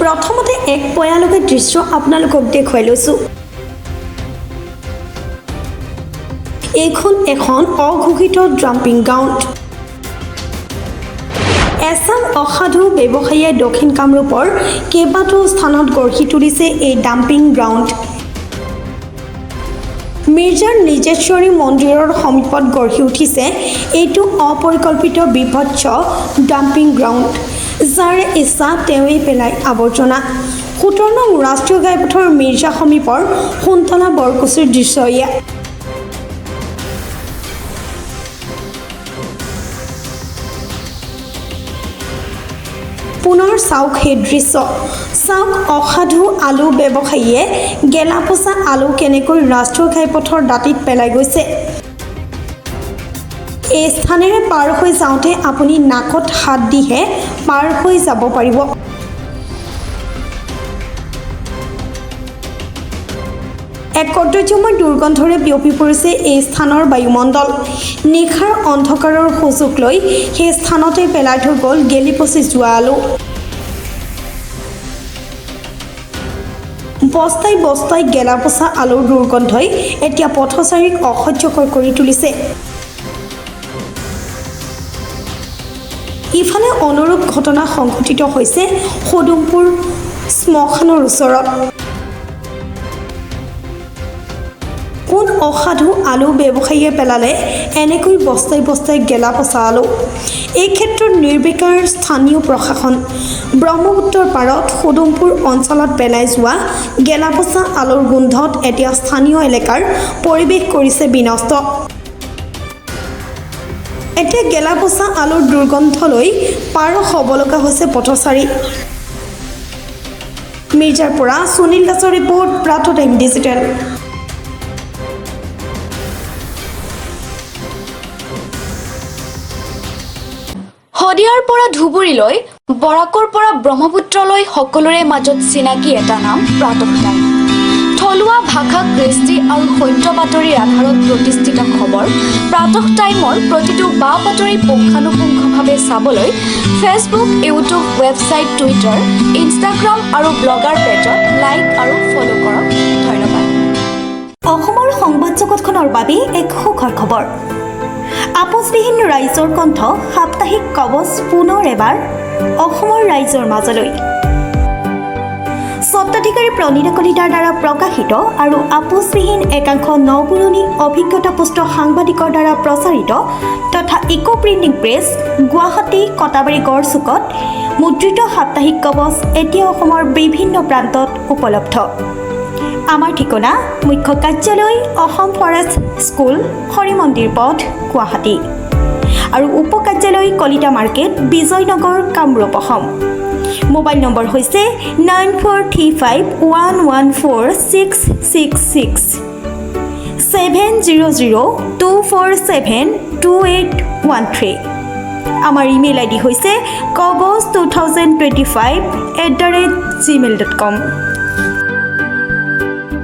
প্ৰথমতে এক ভয়ানক দৃশ্য আপোনালোকক দেখুৱাই লৈছোঁ। এইখন এখন অঘোষিত ডাম্পিং গ্ৰাউণ্ড। এছাম অসাধু ব্যৱসায়ীয়ে দক্ষিণ কামৰূপৰ কেইবাটাও স্থানত গঢ়ি তুলিছে এই ডাম্পিং গ্ৰাউণ্ড। মিৰ্জাৰ নিজেশ্বৰী মন্দিৰৰ সমীপত গঢ়ি উঠিছে এইটো অপৰিকল্পিত বিভৎস ডাম্পিং গ্ৰাউণ্ড, যাৰ ইচ্ছা তেওঁৱেই পেলায় আৱৰ্জনা। 17 নং ৰাষ্ট্ৰীয় ঘাইপথৰ মিৰ্জা সমীপৰ সোণতলা বৰকুচিৰ দৃশ্য এয়া। পুনৰ চাওক সেই দৃশ্য। চাওক অসাধু আলু ব্যৱসায়ীয়ে গেলাপচা আলু কেনেকৈ ৰাষ্ট্ৰীয় ঘাইপথৰ দাঁতিত পেলাই গৈছে। এই স্থানেৰে পাৰ হৈ যাওঁতে আপুনি নাকত হাত দিহে পাৰ হৈ যাব পাৰিব। এক কৰ্তব্যময় দুৰ্গন্ধৰে বিয়পি পৰিছে এই স্থানৰ বায়ুমণ্ডল। নিশাৰ অন্ধকাৰৰ সুযোগ লৈ সেই স্থানতে পেলাই থৈ গ'ল গেলি পচি যোৱা আলু। বস্তাই বস্তাই গেলাপচা আলুৰ দুৰ্গন্ধই এতিয়া পথচাৰীক অসহ্যকৰ কৰি তুলিছে। ইফালে অনুৰূপ ঘটনা সংঘটিত হৈছে সদুমপুৰ শ্মশানৰ ওচৰত। কোন অসাধু আলু ব্যৱসায়ীয়ে পেলালে এনেকৈ বস্তাই বস্তাই গেলাপচা আলু? এই ক্ষেত্ৰত নিৰ্বিকাৰ স্থানীয় প্ৰশাসন। ব্ৰহ্মপুত্ৰৰ পাৰত সদুমপুৰ অঞ্চলত পেলাই যোৱা গেলাপচা আলুৰ গোন্ধত এতিয়া স্থানীয় এলেকাৰ পৰিৱেশ কৰিছে বিনষ্ট। এতিয়া গেলাপচা আলুৰ দুৰ্গন্ধলৈ পাৰ হ'ব লগা হৈছে পথচাৰী। মিৰ্জাৰ পৰা সুনীল দাসৰ ৰিপৰ্ট, প্ৰাতঃ টাইম ডিজিটেল। শদিয়াৰ পৰা ধুবুৰীলৈ, বৰাকৰ পৰা ব্ৰহ্মপুত্ৰলৈ সকলোৰে মাজত চিনাকি এটা নাম প্ৰাতঃ টাইম। থলুৱা ভাষা, কৃষ্টি আৰু সত্য বাতৰিৰ আধাৰত প্ৰতিষ্ঠিত খবৰ প্ৰাতঃ টাইমৰ প্ৰতিটো বা বাতৰি পুংখানুপুংখভাৱে চাবলৈ Facebook, YouTube, website, Twitter, Instagram আৰু ব্লগাৰ পেজত লাইক আৰু ফ'ল' কৰক। ধন্যবাদ। অসমৰ সংবাদ জগতখনৰ বাবে এক সুখৰ খবৰ। আপোচবিহীন ৰাইজৰ কণ্ঠ সাপ্তাহিক কবচ পুনৰ এবাৰ অসমৰ ৰাইজৰ মাজলৈ। স্বত্বাধিকাৰী প্ৰণীতা কলিতাৰ দ্বাৰা প্ৰকাশিত আৰু আপোচবিহীন একাংশ নপুৰণি অভিজ্ঞতাপুষ্ট সাংবাদিকৰ দ্বাৰা প্ৰচাৰিত তথা eco printing press, Guwahati, Katabari গড়চুকত মুদ্ৰিত সাপ্তাহিক কবচ এতিয়া অসমৰ বিভিন্ন প্ৰান্তত উপলব্ধ। আমাৰ ঠিকনা মুখ্য কাৰ্যালয়, অসম ফৰেষ্ট স্কুল, হৰি মন্দিৰ পথ, গুৱাহাটী আৰু উপ কাৰ্যালয় Kalita market, Bijoynagar, Kamrup, Assam. Mobile number হৈছে 9435114666 70024728113। আমাৰ ইমেইল আইডি হৈছে kobos2025@gmail.com।